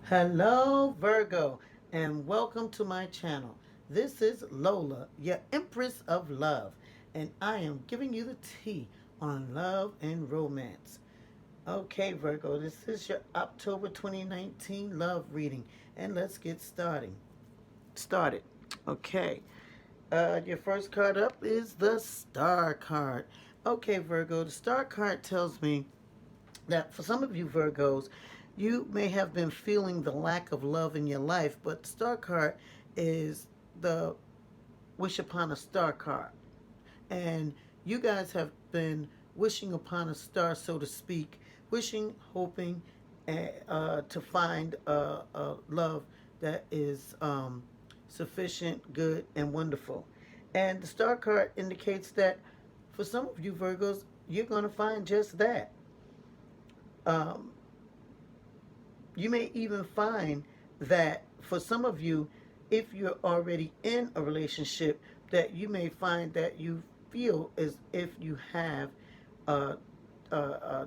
Hello, Virgo, and welcome to my channel. This is Lola, your Empress of Love, and I am giving you the tea on love and romance. Okay, Virgo, this is your October 2019 love reading, and let's get started. Okay, your first card up is the Star card. Okay, Virgo, the Star card tells me that for some of you Virgos, you may have been feeling the lack of love in your life, but the Star card is the wish upon a star card. And you guys have been wishing upon a star, so to speak, wishing, hoping to find a love that is sufficient, good, and wonderful. And the star card indicates that for some of you Virgos, you're going to find just that. Um, you may even find that for some of you, if you're already in a relationship, that you may find that you feel as if you have uh, uh,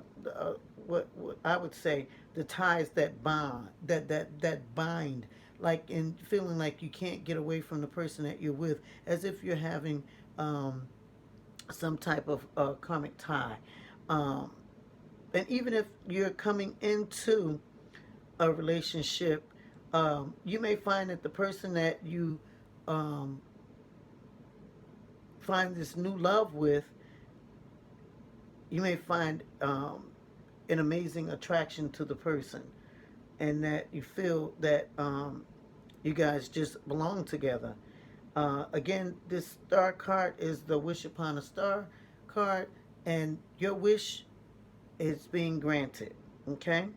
what I would say the ties that bond that bind, like in feeling like you can't get away from the person that you're with, as if you're having some type of karmic tie. Um, and even if you're coming into a relationship, you may find that the person that you um, find this new love with, you may find an amazing attraction to the person, and that you feel that you guys just belong together. Again, this star card is the wish upon a star card, and your wish is being granted. Okay?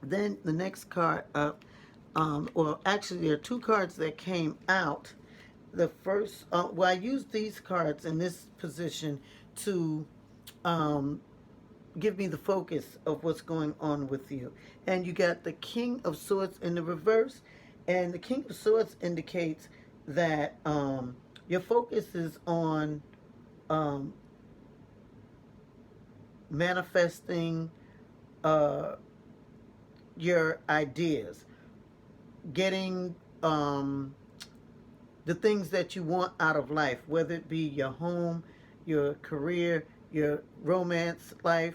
Then the next card up, well, actually, there are two cards that came out. The first, well, I used these cards in this position to um, give me the focus of what's going on with you. And you got the King of Swords in the reverse, and the King of Swords indicates that your focus is on um, manifesting uh, your ideas, getting the things that you want out of life, whether it be your home, your career, your romance life,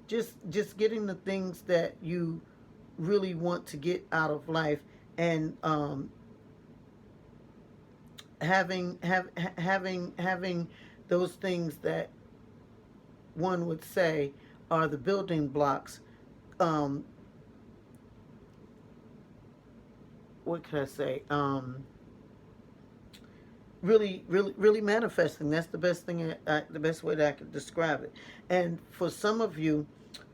just getting the things that you really want to get out of life, and having those things that one would say are the building blocks. Um, what could I say? Really manifesting. That's the best thing, the best way that I could describe it. And for some of you,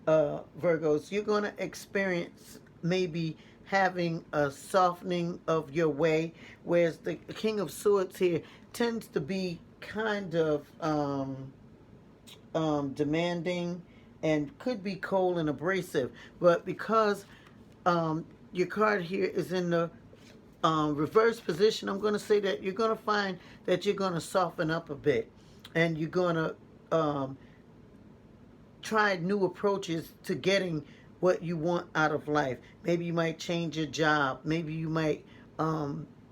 Virgos, you're going to experience maybe having a softening of your way, whereas the King of Swords here tends to be kind of demanding and could be cold and abrasive. But because your card here is in the reverse position, I'm going to say that you're going to find that you're going to soften up a bit, and you're going to try new approaches to getting what you want out of life. Maybe you might change your job. Maybe you might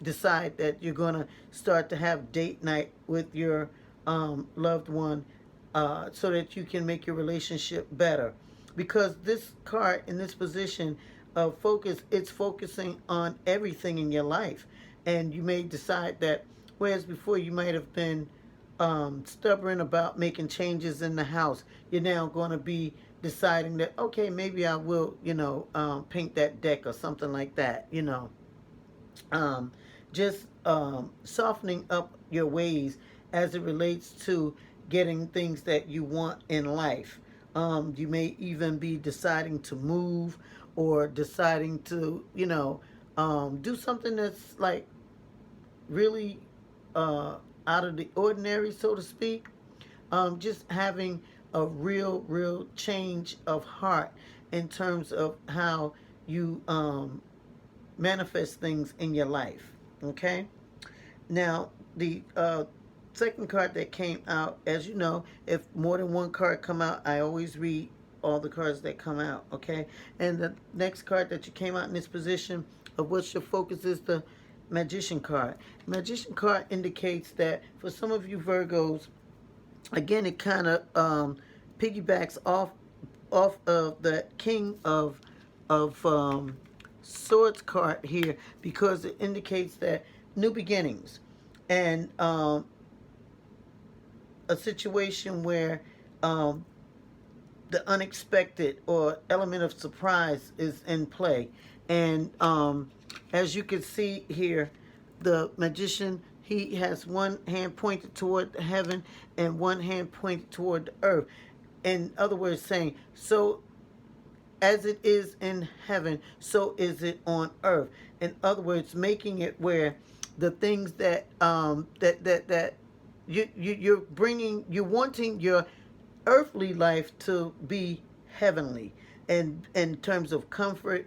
decide that you're going to start to have date night with your loved one, so that you can make your relationship better. Because this card in this position of focus, it's focusing on everything in your life. And you may decide that, whereas before you might have been stubborn about making changes in the house, you're now going to be deciding that, okay, maybe I will, paint that deck or something like that, um, just softening up your ways as it relates to getting things that you want in life. You may even be deciding to move, or deciding to, do something that's like really out of the ordinary, so to speak. Just having a real change of heart in terms of how you manifest things in your life. Okay? Now, the second card that came out, as you know, if more than one card come out, I always read all the cards that come out, okay? And the next card that you came out in this position of what your focus is the Magician card. Magician card indicates that for some of you Virgos, again, it kind of piggybacks off of the King of Swords card here, because it indicates that new beginnings and a situation where um, the unexpected or element of surprise is in play. And as you can see here, the magician, he has one hand pointed toward heaven and one hand pointed toward the earth. In other words, saying, so as it is in heaven, so is it on earth. In other words, making it where the things that you're bringing, you're wanting your earthly life to be heavenly, and in terms of comfort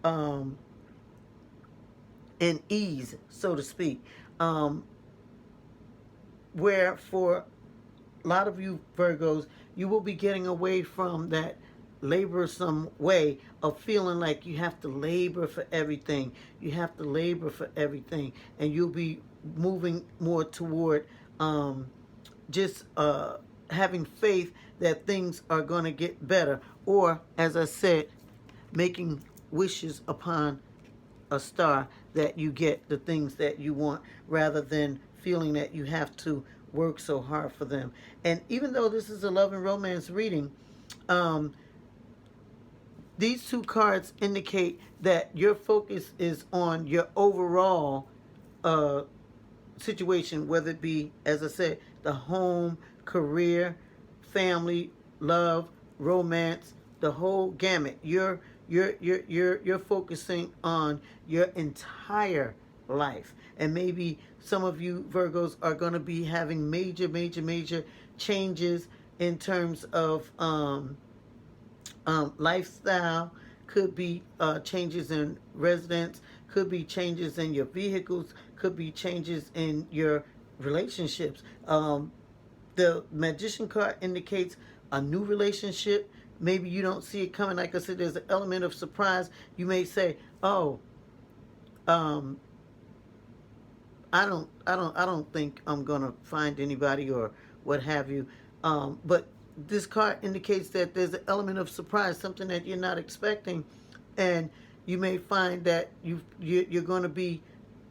um, and ease, so to speak. Um, where for a lot of you Virgos, you will be getting away from that laborsome way of feeling like you have to labor for everything. You have to labor for everything. And you'll be moving more toward just having faith that things are going to get better. Or, as I said, making wishes upon a star that you get the things that you want, rather than feeling that you have to work so hard for them. And even though this is a love and romance reading, um, these two cards indicate that your focus is on your overall uh, situation, whether it be, as I said, the home, career, family, love, romance, the whole gamut. You're focusing on your entire life. And maybe some of you Virgos are going to be having major changes in terms of lifestyle. Could be changes in residence, could be changes in your vehicles, could be changes in your relationships. The Magician card indicates a new relationship. Maybe you don't see it coming. Like I said, there's an element of surprise. You may say, "Oh, um, I don't think I'm gonna find anybody," or what have you. But this card indicates that there's an element of surprise, something that you're not expecting, and you may find that you're going to be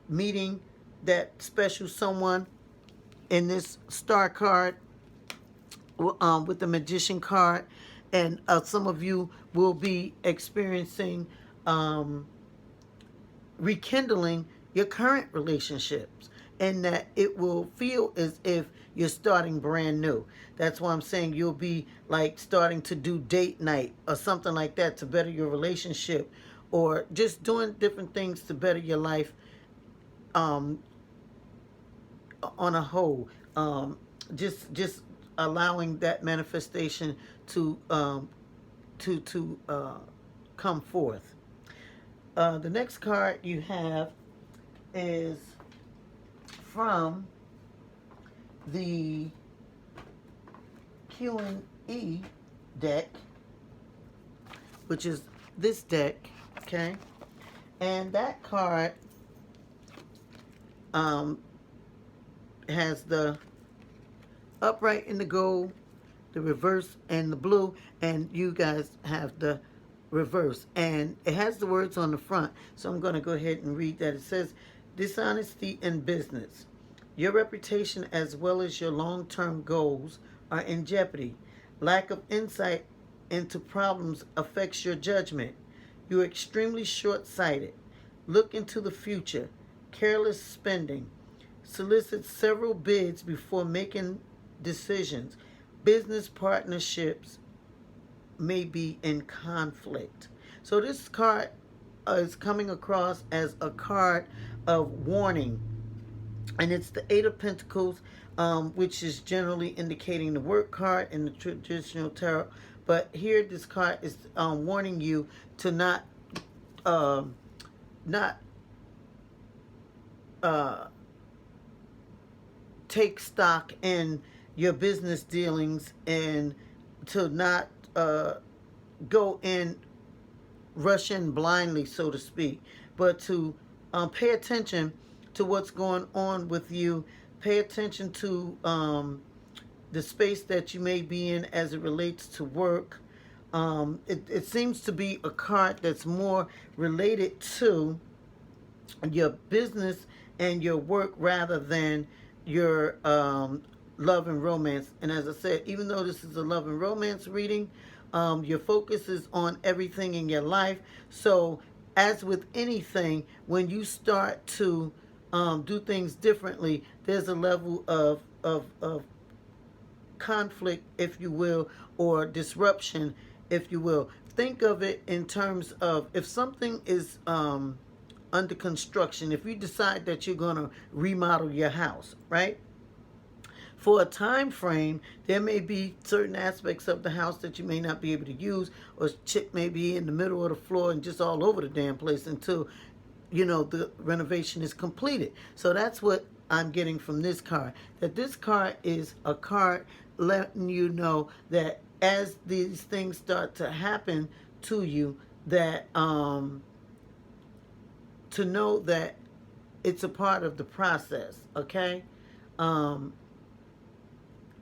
meeting that special someone in this star card with the Magician card, and some of you will be experiencing rekindling your current relationships, and that it will feel as if you're starting brand new. That's why I'm saying you'll be like starting to do date night or something like that to better your relationship, or just doing different things to better your life um, on a whole. Just allowing that manifestation to come forth. The next card you have is from the Q&E deck, which is this deck, okay? And that card has the upright in the gold, the reverse and the blue, and you guys have the reverse. And it has the words on the front, so I'm going to go ahead and read that. It says, dishonesty in business. Your reputation as well as your long-term goals are in jeopardy. Lack of insight into problems affects your judgment. You're extremely short-sighted. Look into the future. Careless spending. Solicit several bids before making decisions. Business partnerships may be in conflict. So this card is coming across as a card of warning, and it's the Eight of Pentacles, which is generally indicating the work card in the traditional tarot. But here, this card is warning you to not not take stock in your business dealings, and to not go in, rush in blindly, so to speak, but to pay attention to what's going on with you. Pay attention to the space that you may be in as it relates to work. It seems to be a card that's more related to your business and your work rather than your love and romance. And as I said, even though this is a love and romance reading, your focus is on everything in your life. So, as with anything, when you start to do things differently, there's a level of conflict, if you will, or disruption, if you will. Think of it in terms of if something is under construction, if you decide that you're going to remodel your house, right? For a time frame, there may be certain aspects of the house that you may not be able to use, or chip may be in the middle of the floor and just all over the damn place until the renovation is completed. So that's what I'm getting from this card. That this card is a card letting you know that as these things start to happen to you, that to know that it's a part of the process. Okay. um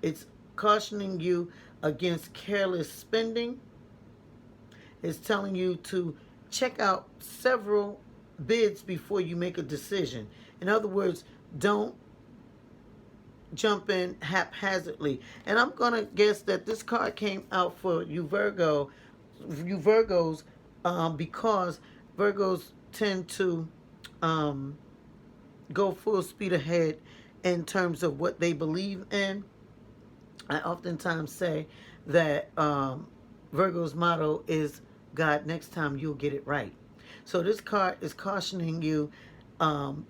it's cautioning you against careless spending. It's telling you to check out several bids before you make a decision. In other words, don't jump in haphazardly. And I'm going to guess that this card came out for you Virgos, because Virgos tend to um, go full speed ahead in terms of what they believe in. I oftentimes say that Virgo's motto is, God, next time you'll get it right. So this card is cautioning you, um,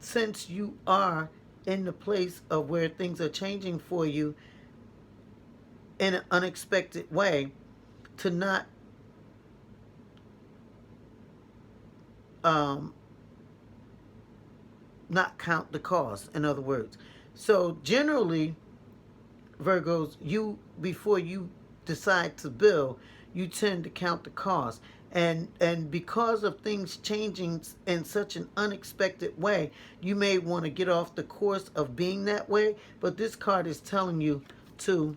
since you are in the place of where things are changing for you in an unexpected way, to um, not count the cost, in other words. So generally, Virgos, before you decide to build, you tend to count the cost. And because of things changing in such an unexpected way, you may want to get off the course of being that way. But this card is telling you to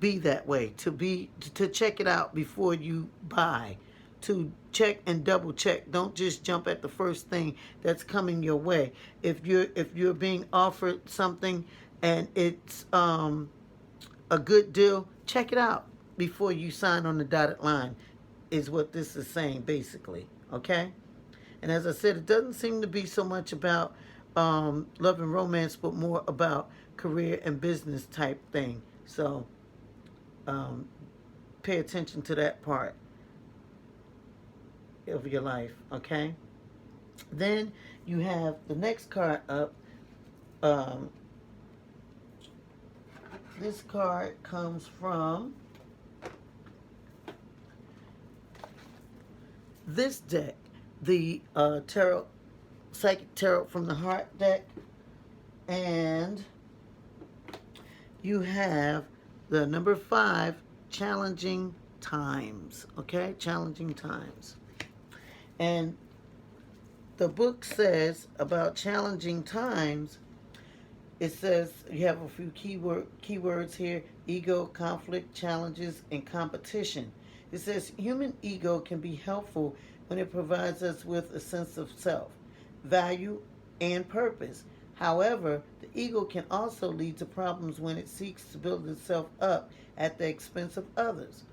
be that way, to check it out before you buy, to check and double check. Don't just jump at the first thing that's coming your way. If you're being offered something and it's a good deal, check it out before you sign on the dotted line, is what this is saying basically. Okay. And as I said, it doesn't seem to be so much about love and romance, but more about career and business type thing. So um, pay attention to that part of your life. Okay. Then you have the next card up. um, this card comes from this deck, the tarot, psychic tarot from the heart deck. And you have the number 5, challenging times. Okay, challenging times. And the book says about challenging times, it says you have a few keywords here: ego, conflict, challenges, and competition. It says human ego can be helpful when it provides us with a sense of self, value, and purpose. However, the ego can also lead to problems when it seeks to build itself up at the expense of others.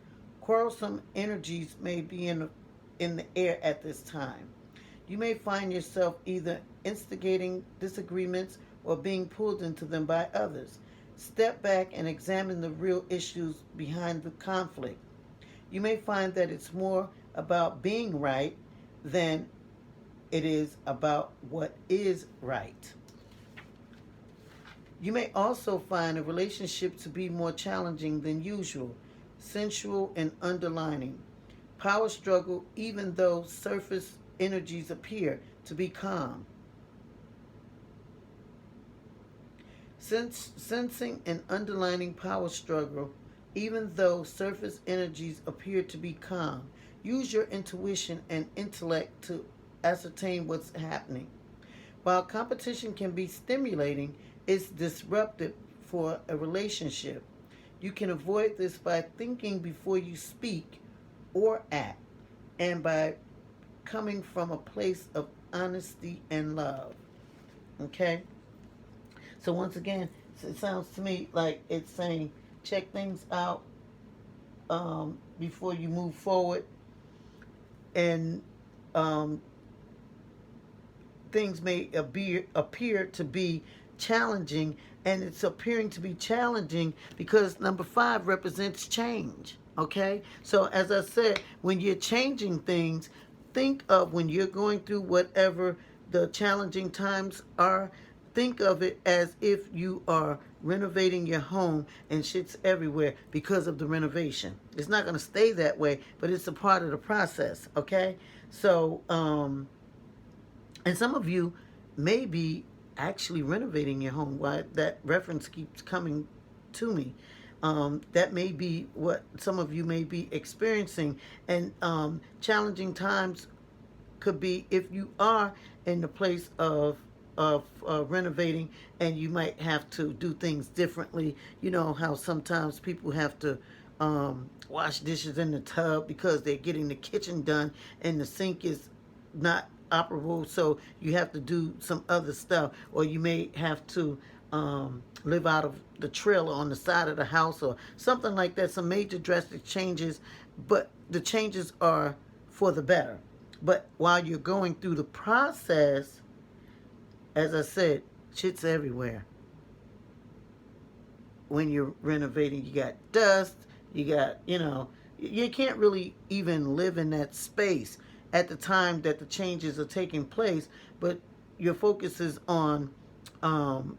Quarrelsome energies may be in the air at this time. You may find yourself either instigating disagreements or being pulled into them by others. Step back and examine the real issues behind the conflict. You may find that it's more about being right than it is about what is right. You may also find a relationship to be more challenging than usual, sensual and underlining. Power struggle, even though surface energies appear to be calm. Sensing an underlying power struggle Even though surface energies appear to be calm, use your intuition and intellect to ascertain what's happening. While competition can be stimulating, it's disruptive for a relationship. You can avoid this by thinking before you speak or act, and by coming from a place of honesty and love. Okay? So, once again, it sounds to me like it's saying check things out before you move forward, and um, things may appear to be challenging, and it's appearing to be challenging because number 5 represents change. Okay, so as I said, when you're changing things, think of when you're going through whatever the challenging times are, think of it as if you are renovating your home and shit's everywhere because of the renovation. It's not going to stay that way, but it's a part of the process. Okay, so and some of you may be actually renovating your home. Why that reference keeps coming to me. That may be what some of you may be experiencing. And challenging times could be if you are in the place of renovating, and you might have to do things differently. You know how sometimes people have to wash dishes in the tub because they're getting the kitchen done and the sink is not operable, so you have to do some other stuff, or you may have to live out of the trailer on the side of the house or something like that. Some major drastic changes, but the changes are for the better. But while you're going through the process, as I said, shit's everywhere. When you're renovating, you got dust, you got, you can't really even live in that space at the time that the changes are taking place, but your focus is on um,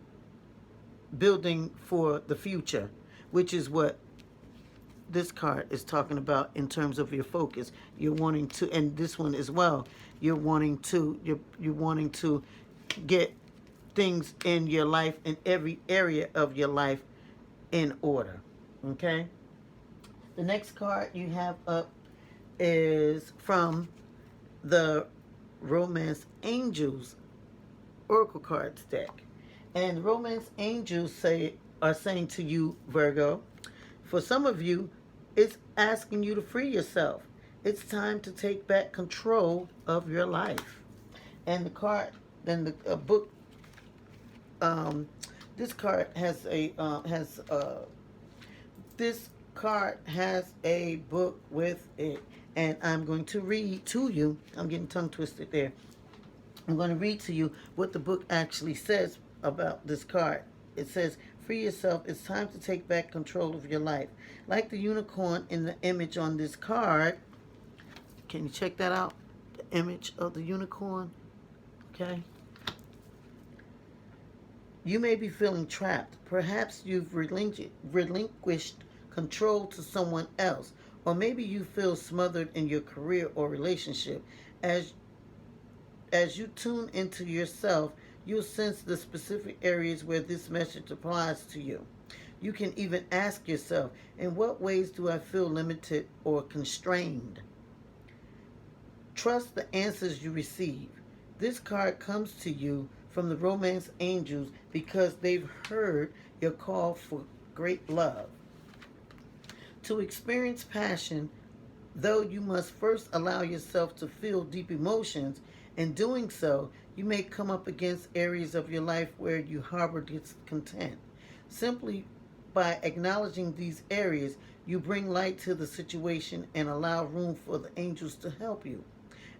building for the future, which is what this card is talking about in terms of your focus. You're wanting to, and this one as well, you're wanting to get things in your life, in every area of your life, in order. Okay? The next card you have up is from the Romance Angels Oracle Cards deck. And the Romance Angels are saying to you, Virgo, for some of you, it's asking you to free yourself. It's time to take back control of your life. And the card, then the book, this card has this card has a book with it, and I'm going to read to you. I'm getting tongue twisted there. I'm going to read to you what the book actually says about this card. It says, free yourself. It's time to take back control of your life. Like the unicorn in the image on this card. Can you check that out? The image of the unicorn. Okay. You may be feeling trapped. Perhaps you've relinquished control to someone else. Or maybe you feel smothered in your career or relationship. As you tune into yourself, you'll sense the specific areas where this message applies to you. You can even ask yourself, in what ways do I feel limited or constrained? Trust the answers you receive. This card comes to you from the Romance Angels because they've heard your call for great love. To experience passion, though, you must first allow yourself to feel deep emotions. In doing so, you may come up against areas of your life where you harbor discontent. Simply by acknowledging these areas, you bring light to the situation and allow room for the angels to help you.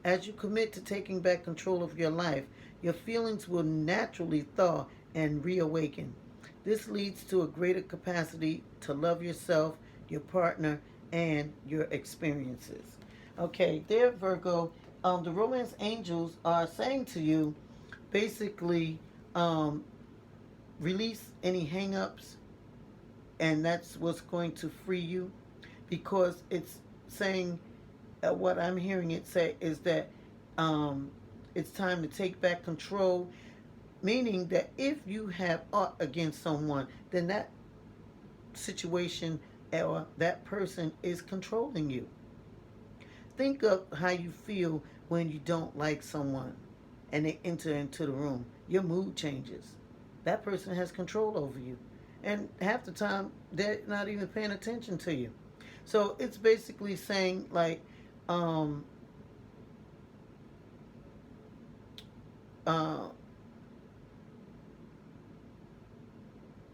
As you commit to taking back control of your life, your feelings will naturally thaw and reawaken. This leads to a greater capacity to love yourself, your partner, and your experiences. Okay, there, Virgo. The Romance Angels are saying to you, basically, release any hang-ups, and that's what's going to free you, because it's saying, what I'm hearing it say is that it's time to take back control, meaning that if you have aught against someone, then that situation or that person is controlling you. Think of how you feel when you don't like someone and they enter into the room. Your mood changes. That person has control over you. And half the time, they're not even paying attention to you. So it's basically saying, like, um, uh,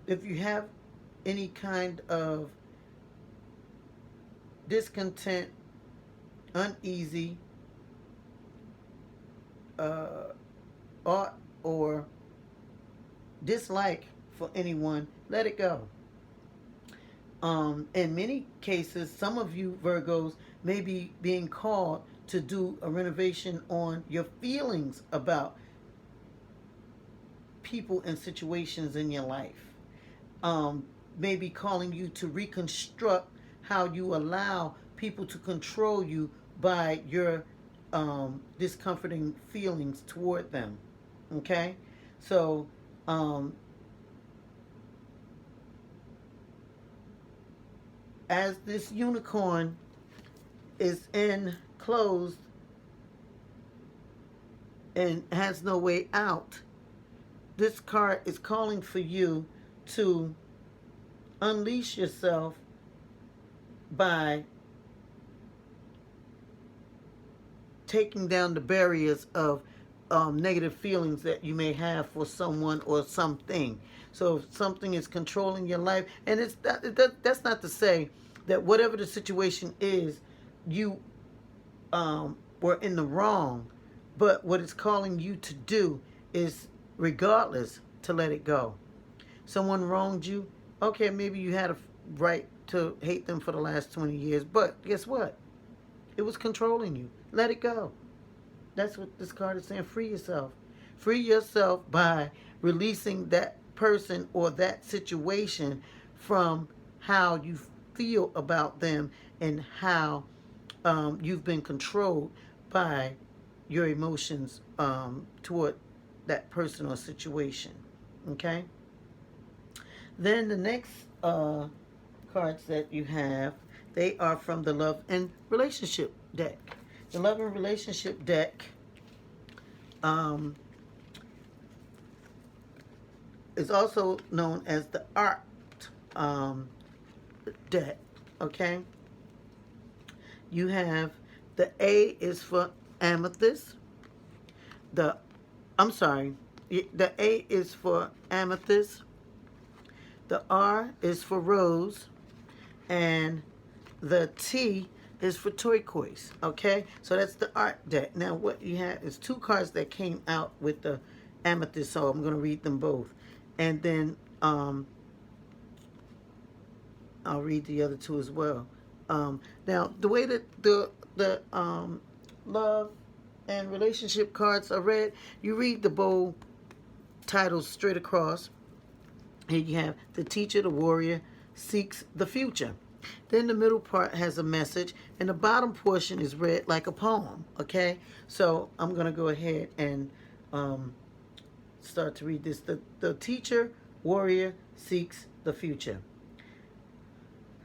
if you have any kind of discontent, uneasy, uh, or dislike for anyone, let it go. In many cases, some of you Virgos may be being called to do a renovation on your feelings about people and situations in your life. Um, Maybe calling you to reconstruct how you allow people to control you by your discomforting feelings toward them. Okay? So, um, as this unicorn is enclosed and has no way out, this card is calling for you to unleash yourself by taking down the barriers of negative feelings that you may have for someone or something. So if something is controlling your life, and that's not to say that whatever the situation is, you were in the wrong. But what it's calling you to do is, regardless, to let it go. Someone wronged you. Okay, maybe you had a right to hate them for the last 20 years, but guess what? It was controlling you. Let it go. That's what this card is saying. Free yourself. Free yourself by releasing that person or that situation from how you feel about them and how you've been controlled by your emotions toward that person or situation. Okay? Then the next cards that you have, they are from the Love and Relationship deck. The Love and Relationship deck is also known as the Art deck. Okay? You have the A is for amethyst. The I'm sorry. The A is for amethyst. The R is for rose. And the T is for turquoise. Okay? So that's the art deck. Now what you have is two cards that came out with the amethyst, so I'm going to read them both. And then I'll read the other two as well. Now the way that the love and relationship cards are read, you read the bold titles straight across. Here you have the teacher, the warrior, seeks the future. Then the middle part has a message, and the bottom portion is read like a poem. Okay, so I'm gonna go ahead and start to read this. The teacher, warrior, seeks the future.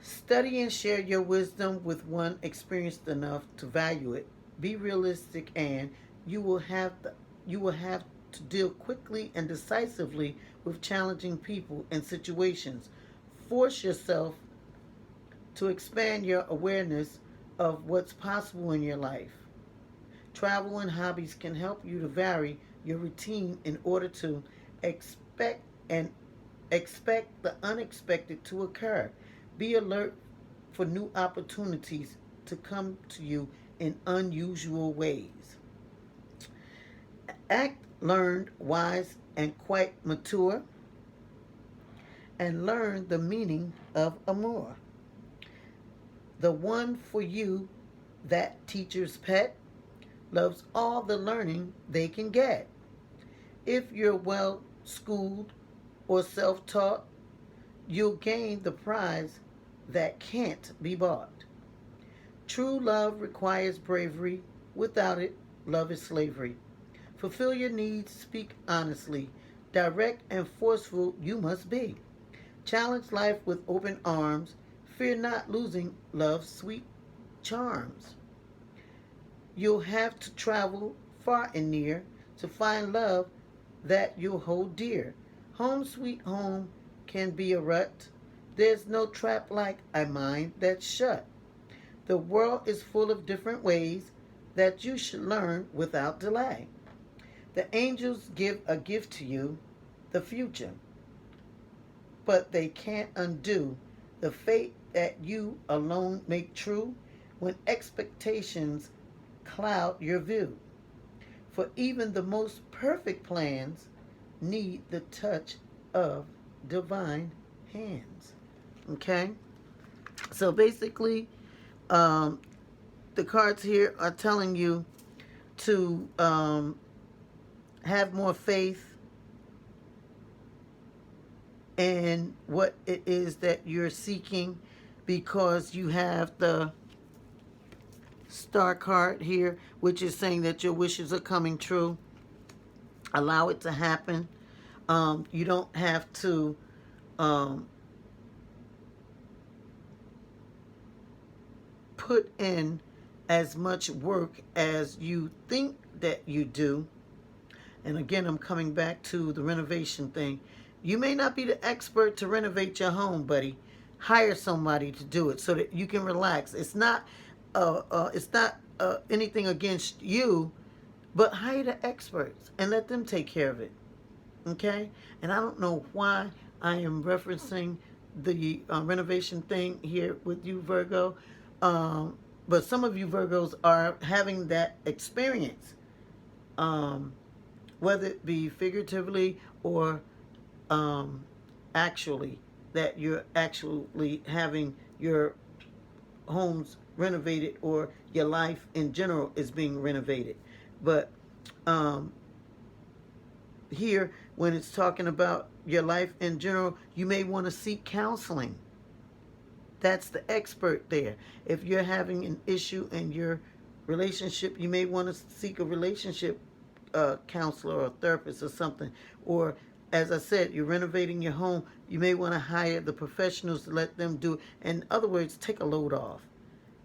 Study and share your wisdom with one experienced enough to value it. Be realistic, and you will have to deal quickly and decisively with challenging people and situations. Force yourself to expand your awareness of what's possible in your life. Travel and hobbies can help you to vary your routine in order to expect and expect the unexpected to occur. Be alert for new opportunities to come to you in unusual ways. Act learned, wise, and quite mature, and learn the meaning of amour. The one for you, that teacher's pet, loves all the learning they can get. If you're well schooled or self taught, you'll gain the prize that can't be bought. True love requires bravery. Without it, love is slavery. Fulfill your needs, speak honestly. Direct and forceful you must be. Challenge life with open arms. fear not losing love's sweet charms. You'll have to travel far and near to find love that you'll hold dear. Home sweet home can be a rut. There's no trap like a mind that's shut. The world is full of different ways that you should learn without delay. The angels give a gift to you, the future, but they can't undo the fate that you alone make true when expectations cloud your view. For even the most perfect plans need the touch of divine hands. Okay? So basically, um, the cards here are telling you to have more faith in what it is that you're seeking, because you have the Star card here, which is saying that your wishes are coming true. Allow it to happen. You don't have to put in as much work as you think that you do. And again, I'm coming back to the renovation thing. You may not be the expert to renovate your home, buddy. Hire somebody to do it so that you can relax. It's not anything against you, but hire the experts and let them take care of it. Okay? And I don't know why I am referencing the renovation thing here with you, Virgo. But some of you Virgos are having that experience, whether it be figuratively or actually, that you're actually having your homes renovated, or your life in general is being renovated. But here, when it's talking about your life in general, you may want to seek counseling. That's the expert there. If you're having an issue in your relationship, you may want to seek a relationship counselor or therapist or something. Or, as I said, you're renovating your home, you may want to hire the professionals to let them do it. In other words, take a load off.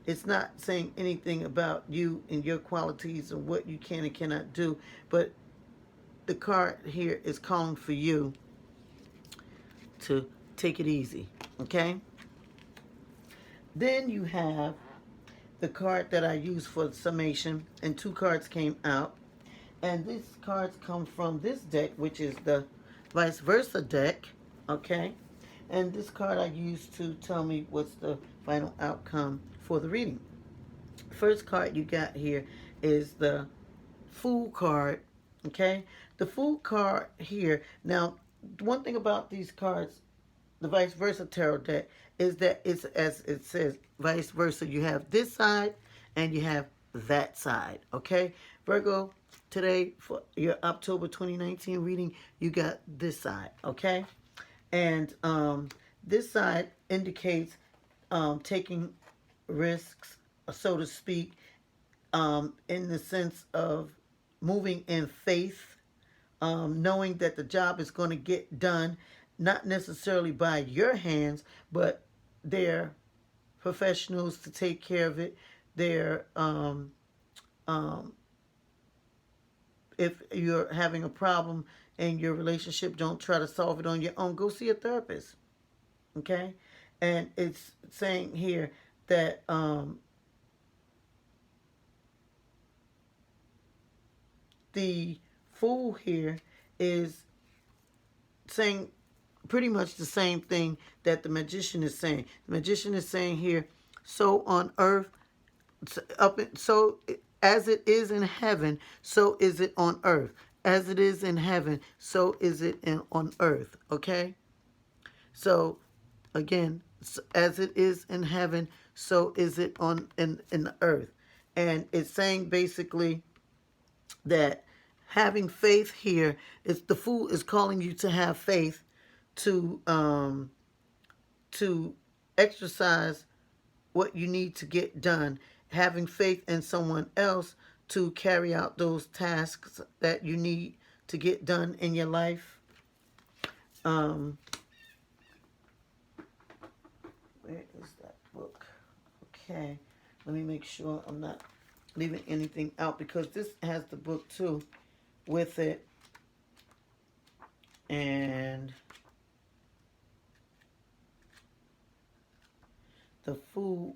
It's not saying anything about you and your qualities and what you can and cannot do, but the card here is calling for you to take it easy, okay? Then you have the card that I used for the summation, and two cards came out. And these cards come from this deck, which is the vice versa deck, okay? And this card I used to tell me what's the final outcome for the reading. First card you got here is the Fool card, okay? The Fool card here. Now, one thing about these cards, the vice versa tarot deck, is that it's, as it says, vice versa. You have this side and you have that side, okay? Virgo, today for your October 2019 reading, you got this side, okay? And this side indicates taking risks, so to speak, in the sense of moving in faith, knowing that the job is going to get done, not necessarily by your hands, but they're professionals to take care of it. They're, if you're having a problem in your relationship, don't try to solve it on your own. Go see a therapist, okay? And it's saying here that the Fool here is saying pretty much the same thing that the Magician is saying. The Magician is saying here, so on earth, so as it is in heaven, so is it on earth. As it is in heaven, so is it on earth. Okay? So, again, as it is in heaven, so is it in the earth. And it's saying basically that having faith here is, the Fool is calling you to have faith to exercise what you need to get done, having faith in someone else to carry out those tasks that you need to get done in your life. Where is that Okay. Let me make sure I'm not leaving anything out because this has the book too with it. And the food,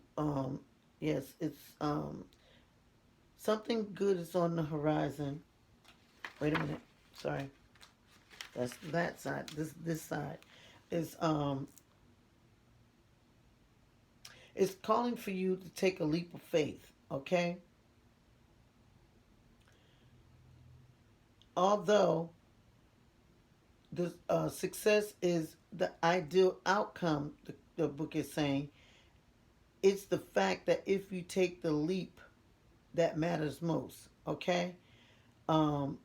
yes, it's something good is on the horizon. Wait a minute. Sorry. That's that side. This side is it's calling for you to take a leap of faith, okay? Although the success is the ideal outcome, the book is saying, it's the fact that if you take the leap that matters most, okay? Um,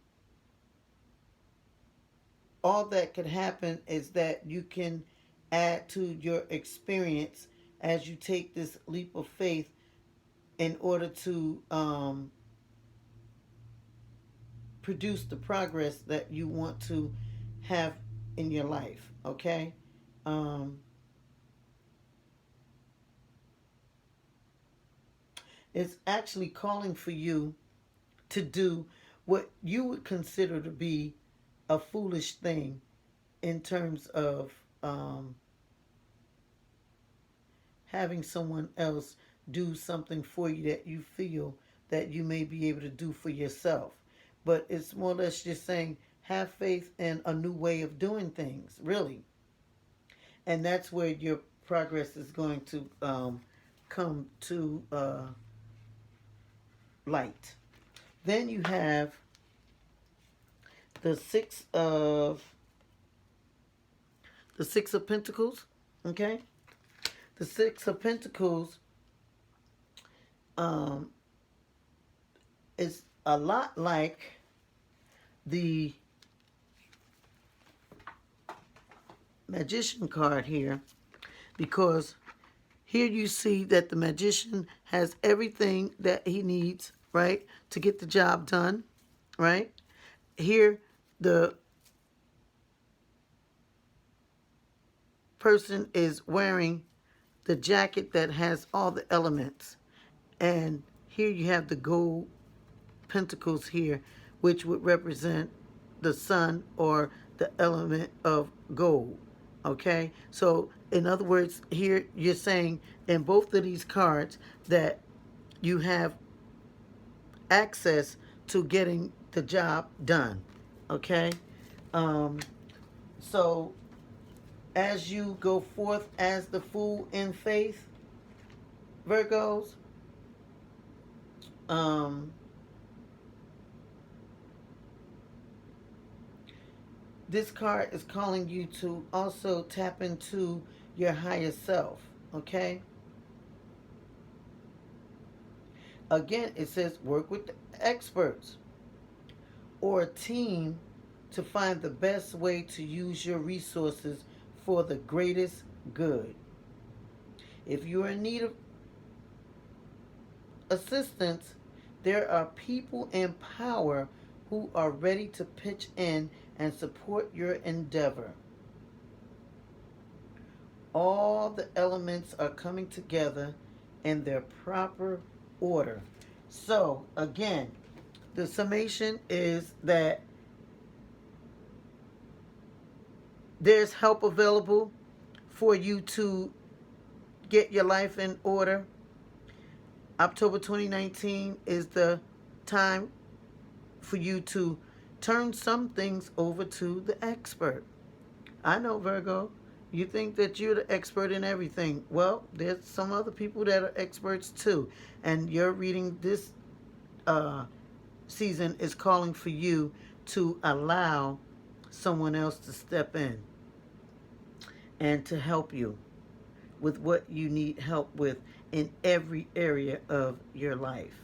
all that could happen is that you can add to your experience as you take this leap of faith in order to produce the progress that you want to have in your life, okay? Um, it's actually calling for you to do what you would consider to be a foolish thing in terms of having someone else do something for you that you feel that you may be able to do for yourself. But it's more or less just saying, have faith in a new way of doing things, really. And that's where your progress is going to come to light. Then you have the six of Pentacles. Okay, the Six of Pentacles um, is a lot like the Magician card here, because here you see that the Magician has everything that he needs, right, to get the job done, right? Here, the person is wearing the jacket that has all the elements. And here you have the gold pentacles here, which would represent the sun or the element of gold. Okay? So, in other words, here you're saying in both of these cards that you have access to getting the job done. Okay? Um, so, as you go forth as the fool in faith, Virgos, um, this card is calling you to also tap into your higher self, okay? Again, it says work with the experts or a team to find the best way to use your resources for the greatest good. If you're in need of assistance, there are people in power who are ready to pitch in and support your endeavor. All the elements are coming together in their proper order. So, again, the summation is that there's help available for you to get your life in order. October 2019 is the time for you to turn some things over to the expert. I know, Virgo, you think that you're the expert in everything. Well, there's some other people that are experts too. And your reading this season is calling for you to allow someone else to step in and to help you with what you need help with in every area of your life.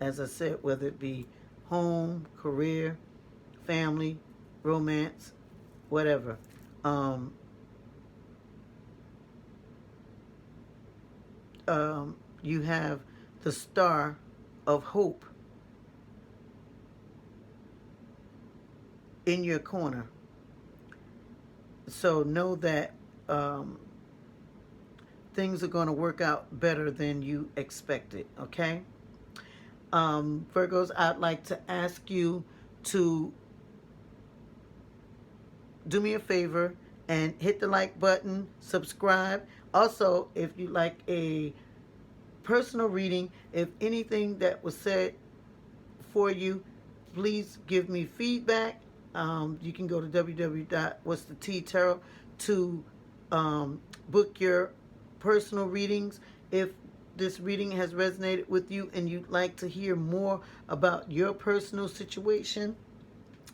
As I said, whether it be home, career, family, romance, whatever. Um, you have the star of hope in your corner. So know that things are going to work out better than you expected, okay? Virgos, I'd like to ask you to do me a favor and hit the like button, subscribe. Also, if you like a personal reading, if anything that was said for you, please give me feedback. You can go to www.whatsthettarot to book your personal readings. If this reading has resonated with you and you'd like to hear more about your personal situation,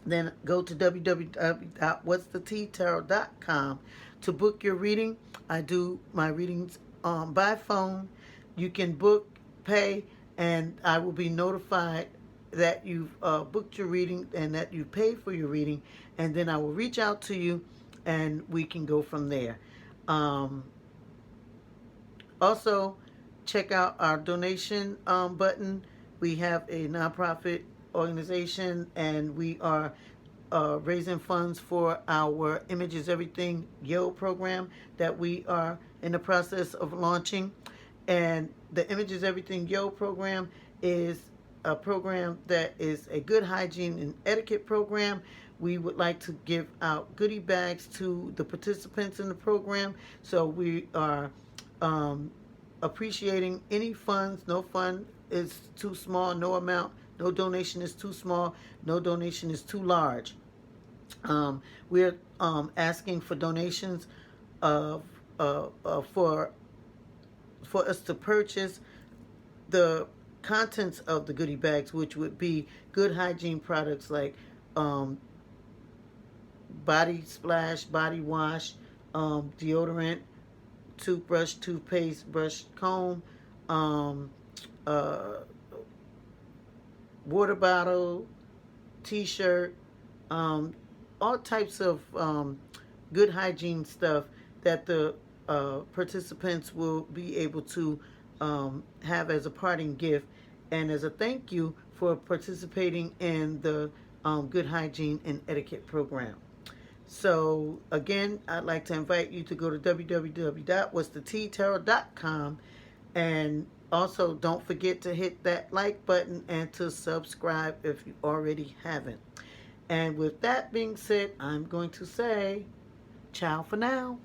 then go to www.whatsthettarot.com to book your reading. I do my readings by phone. You can book, pay, and I will be notified that you've booked your reading and that you paid for your reading, and then I will reach out to you and we can go from there. Also, check out our donation button. We have a nonprofit organization and we are raising funds for our Image is Everything Yo program that we are in the process of launching. And the Image is Everything Yo program is a program that is a good hygiene and etiquette program. We would like to give out goodie bags to the participants in the program. So we are appreciating any funds. No fund is too small, no amount, no donation is too small, no donation is too large. We're asking for donations of for us to purchase the contents of the goodie bags, which would be good hygiene products like body splash, body wash, deodorant, toothbrush, toothpaste, brush, comb, uh, water bottle, t-shirt, all types of good hygiene stuff that the participants will be able to have as a parting gift and as a thank you for participating in the good hygiene and etiquette program. So again, I'd like to invite you to go to www.whatsthettarot.com, and also don't forget to hit that like button and to subscribe if you already haven't. And with that being said, I'm going to say ciao for now.